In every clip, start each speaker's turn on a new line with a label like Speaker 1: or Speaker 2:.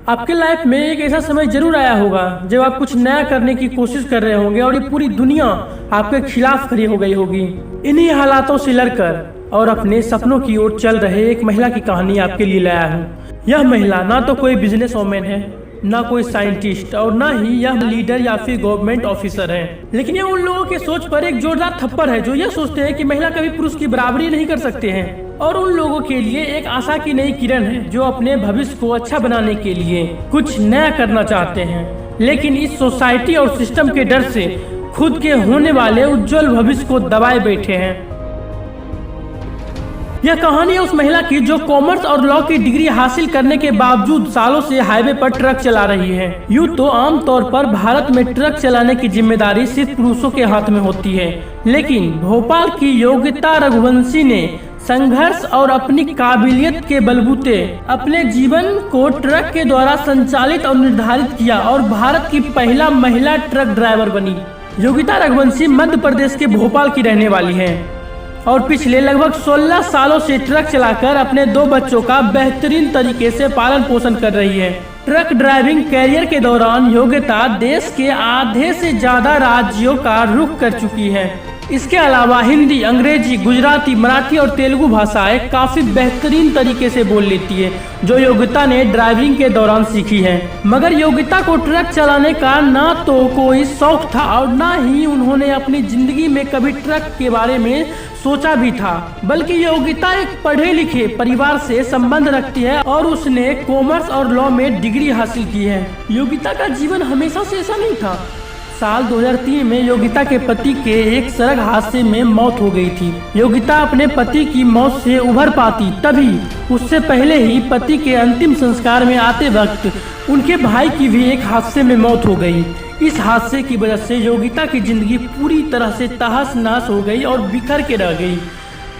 Speaker 1: आपके लाइफ में एक ऐसा समय जरूर आया होगा जब आप कुछ नया करने की कोशिश कर रहे होंगे और ये पूरी दुनिया आपके खिलाफ खड़ी हो गई होगी। इन्हीं हालातों से लड़कर और अपने सपनों की ओर चल रहे एक महिला की कहानी आपके लिए लाया हूँ। यह महिला ना तो कोई बिजनेस वोमेन है, ना कोई साइंटिस्ट और ना ही यह लीडर या फिर गवर्नमेंट ऑफिसर है, लेकिन यह उन लोगों के सोच पर एक जोरदार थप्पड़ है जो यह सोचते हैं कि महिला कभी पुरुष की बराबरी नहीं कर सकते हैं, और उन लोगों के लिए एक आशा की नई किरण है जो अपने भविष्य को अच्छा बनाने के लिए कुछ नया करना चाहते हैं, लेकिन इस सोसाइटी और सिस्टम के डर से खुद के होने वाले उज्जवल भविष्य को दबाए बैठे हैं। यह कहानी है उस महिला की जो कॉमर्स और लॉ की डिग्री हासिल करने के बावजूद सालों से हाईवे पर ट्रक चला रही है। यूँ तो आमतौर पर भारत में ट्रक चलाने की जिम्मेदारी सिर्फ पुरुषों के हाथ में होती है, लेकिन भोपाल की योगिता रघुवंशी ने संघर्ष और अपनी काबिलियत के बलबूते अपने जीवन को ट्रक के द्वारा संचालित और निर्धारित किया और भारत की पहला महिला ट्रक ड्राइवर बनी। योगिता रघुवंशी मध्य प्रदेश के भोपाल की रहने वाली है और पिछले लगभग 16 सालों से ट्रक चलाकर अपने 2 बच्चों का बेहतरीन तरीके से पालन पोषण कर रही है। ट्रक ड्राइविंग कैरियर के दौरान योगिता देश के आधे से ज्यादा राज्यों का रुख कर चुकी है। इसके अलावा हिंदी, अंग्रेजी, गुजराती, मराठी और तेलुगु भाषाएं काफी बेहतरीन तरीके से बोल लेती है, जो योगिता ने ड्राइविंग के दौरान सीखी है। मगर योगिता को ट्रक चलाने का ना तो कोई शौक था और ना ही उन्होंने अपनी जिंदगी में कभी ट्रक के बारे में सोचा भी था, बल्कि योगिता एक पढ़े लिखे परिवार से संबंध रखती है और उसने कॉमर्स और लॉ में डिग्री हासिल की है। योगिता का जीवन हमेशा से ऐसा नहीं था। साल 2003 में योगिता के पति के एक सड़क हादसे में मौत हो गई थी। योगिता अपने पति की मौत से उभर पाती तभी उससे पहले ही पति के अंतिम संस्कार में आते वक्त उनके भाई की भी एक हादसे में मौत हो गई। इस हादसे की वजह से योगिता की जिंदगी पूरी तरह से तहस नहस हो गई और बिखर के रह गई।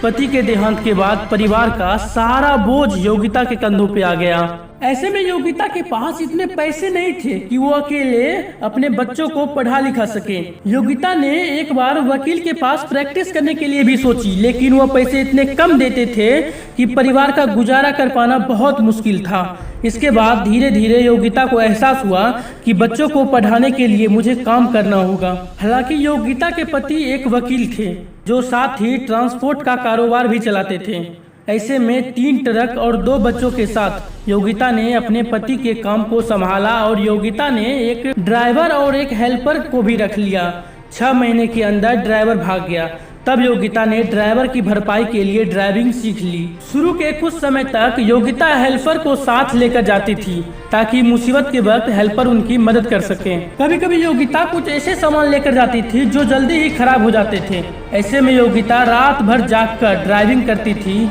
Speaker 1: पति के देहांत के बाद परिवार का सारा बोझ योगिता के कंधों पे आ गया। ऐसे में योगिता के पास इतने पैसे नहीं थे कि वो अकेले अपने बच्चों को पढ़ा लिखा सके। योगिता ने एक बार वकील के पास प्रैक्टिस करने के लिए भी सोची, लेकिन वो पैसे इतने कम देते थे कि परिवार का गुजारा कर पाना बहुत मुश्किल था। इसके बाद धीरे धीरे योगिता को एहसास हुआ कि बच्चों को पढ़ाने के लिए मुझे काम करना होगा। हालांकि योगिता के पति एक वकील थे जो साथ ही ट्रांसपोर्ट का कारोबार भी चलाते थे। ऐसे में 3 ट्रक और 2 बच्चों के साथ योगिता ने अपने पति के काम को संभाला और योगिता ने एक ड्राइवर और एक हेल्पर को भी रख लिया। 6 महीने के अंदर ड्राइवर भाग गया। तब योगिता ने ड्राइवर की भरपाई के लिए ड्राइविंग सीख ली। शुरू के कुछ समय तक योगिता हेल्पर को साथ लेकर जाती थी ताकि मुसीबत के वक्त हेल्पर उनकी मदद कर सके। कभी कभी योगिता कुछ ऐसे सामान लेकर जाती थी जो जल्दी ही खराब हो जाते थे। ऐसे में योगिता रात भर जागकर ड्राइविंग करती थी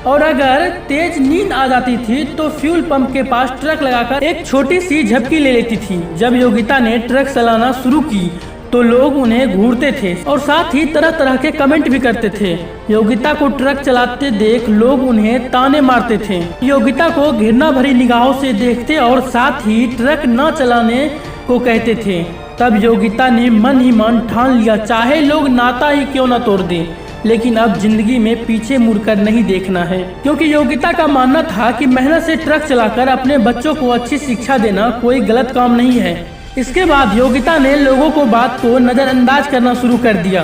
Speaker 1: और अगर तेज नींद आ जाती थी तो फ्यूल पंप के पास ट्रक लगाकर एक छोटी सी झपकी ले लेती थी। जब योगिता ने ट्रक चलाना शुरू की तो लोग उन्हें घूरते थे और साथ ही तरह तरह के कमेंट भी करते थे। योगिता को ट्रक चलाते देख लोग उन्हें ताने मारते थे। योगिता को घृणा भरी निगाहों से देखते और साथ ही ट्रक न चलाने को कहते थे। तब योगिता ने मन ही मन ठान लिया, चाहे लोग नाता ही क्यों न तोड़ दें, लेकिन अब जिंदगी में पीछे मुड़कर नहीं देखना है, क्योंकि योगिता का मानना था कि मेहनत से ट्रक चलाकर अपने बच्चों को अच्छी शिक्षा देना कोई गलत काम नहीं है। इसके बाद योगिता ने लोगों को बात को नजरअंदाज करना शुरू कर दिया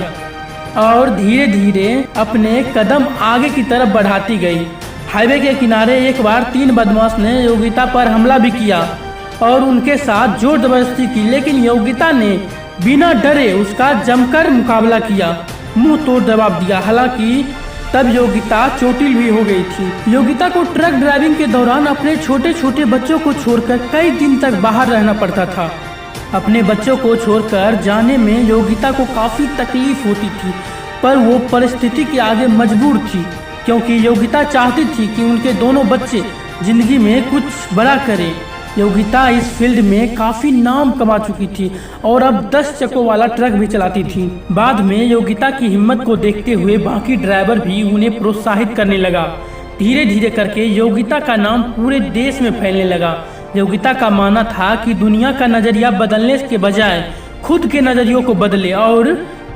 Speaker 1: और धीरे धीरे अपने कदम आगे की तरफ बढ़ाती गई। हाईवे के किनारे एक बार 3 बदमाश ने योगिता पर हमला भी किया और उनके साथ जोर जबरदस्ती की, लेकिन योगिता ने बिना डरे उसका जमकर मुकाबला किया, मुंह तोड़ जवाब दिया। हालांकि तब योगिता चोटिल भी हो गई थी। योगिता को ट्रक ड्राइविंग के दौरान अपने छोटे छोटे बच्चों को छोड़कर कई दिन तक बाहर रहना पड़ता था। अपने बच्चों को छोड़कर जाने में योगिता को काफी तकलीफ होती थी, पर वो परिस्थिति के आगे मजबूर थी, क्योंकि योगिता चाहती थी कि उनके दोनों बच्चे जिंदगी में कुछ बड़ा करें। योगिता इस फील्ड में काफी नाम कमा चुकी थी और अब 10 चक्कों वाला ट्रक भी चलाती थी। बाद में योगिता की हिम्मत को देखते हुए बाकी ड्राइवर भी उन्हें प्रोत्साहित करने लगा। धीरे धीरे करके योगिता का नाम पूरे देश में फैलने लगा। योगिता का मानना था कि दुनिया का नजरिया बदलने के बजाय खुद के नजरियों को बदले और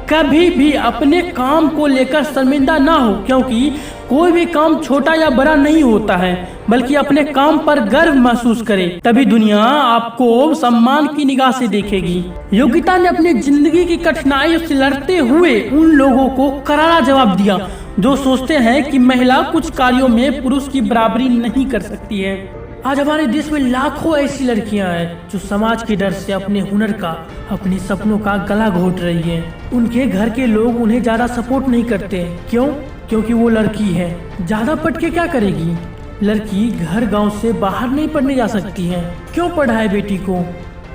Speaker 1: कभी भी अपने काम को लेकर शर्मिंदा ना हो, क्योंकि कोई भी काम छोटा या बड़ा नहीं होता है, बल्कि अपने काम पर गर्व महसूस करे, तभी दुनिया आपको सम्मान की निगाह से देखेगी। योगिता ने अपनी जिंदगी की कठिनाइयों से लड़ते हुए उन लोगों को करारा जवाब दिया जो सोचते हैं कि महिला कुछ कार्यों में पुरुष की बराबरी नहीं कर सकती है। आज हमारे देश में लाखों ऐसी लड़कियां हैं जो समाज के डर से अपने हुनर का, अपने सपनों का गला घोट रही हैं। उनके घर के लोग उन्हें ज्यादा सपोर्ट नहीं करते। क्यों? क्योंकि वो लड़की है। ज्यादा पढ़ के क्या करेगी? लड़की घर गांव से बाहर नहीं पढ़ने जा सकती है। क्यों पढ़ाए बेटी को?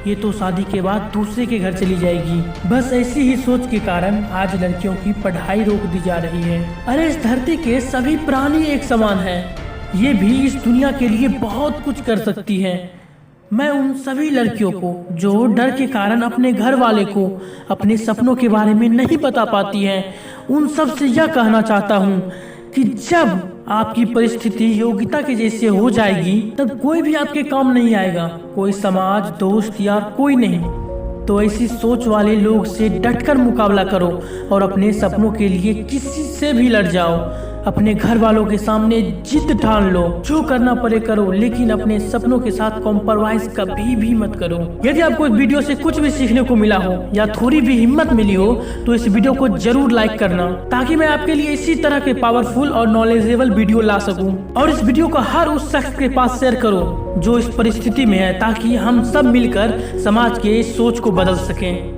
Speaker 1: ये तो शादी के बाद दूसरे के घर चली जाएगी। बस ऐसी ही सोच के कारण आज लड़कियों की पढ़ाई रोक दी जा रही है। अरे इस धरती के सभी प्राणी एक समान हैं। ये भी इस दुनिया के लिए बहुत कुछ कर सकती है। मैं उन सभी लड़कियों को जो डर के कारण अपने घर वाले को अपने सपनों के बारे में नहीं बता पाती हैं, उन सब से यह कहना चाहता हूँ कि जब आपकी परिस्थिति योगिता के जैसे हो जाएगी, तब कोई भी आपके काम नहीं आएगा, कोई समाज, दोस्त या कोई नहीं। तो ऐसी सोच वाले लोग से डटकर मुकाबला करो और अपने सपनों के लिए किसी से भी लड़ जाओ। अपने घर वालों के सामने जिद ठान लो, जो करना पड़े करो, लेकिन अपने सपनों के साथ कॉम्प्रोमाइज कभी भी मत करो। यदि आपको इस वीडियो से कुछ भी सीखने को मिला हो या थोड़ी भी हिम्मत मिली हो, तो इस वीडियो को जरूर लाइक करना, ताकि मैं आपके लिए इसी तरह के पावरफुल और नॉलेजेबल वीडियो ला सकूं। और इस वीडियो को हर उस शख्स के पास शेयर करो जो इस परिस्थिति में है, ताकि हम सब मिलकर समाज के इस सोच को बदल सकें।